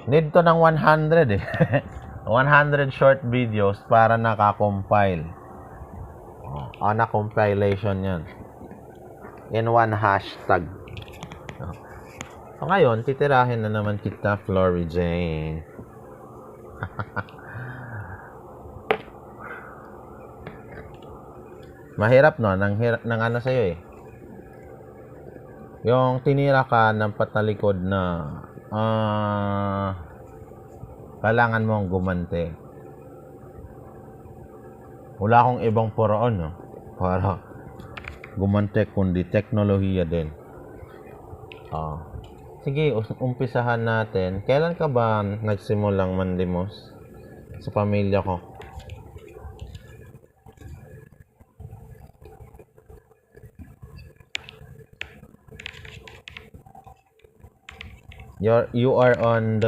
Need to ng 100 eh. 100 short videos para naka-compile. Na compilation yan. In one hashtag. So ngayon, titirahin na naman kita, Flory Jane. Mahirap no, nang ano sa'yo eh. Yung tinira ka ng patalikod na kailangan mong gumante. Wala akong ibang paraan no, para gumante kundi teknolohiya din. Sige, umpisahan natin. Kailan ka ba nagsimulang manlimos sa pamilya ko? You are on the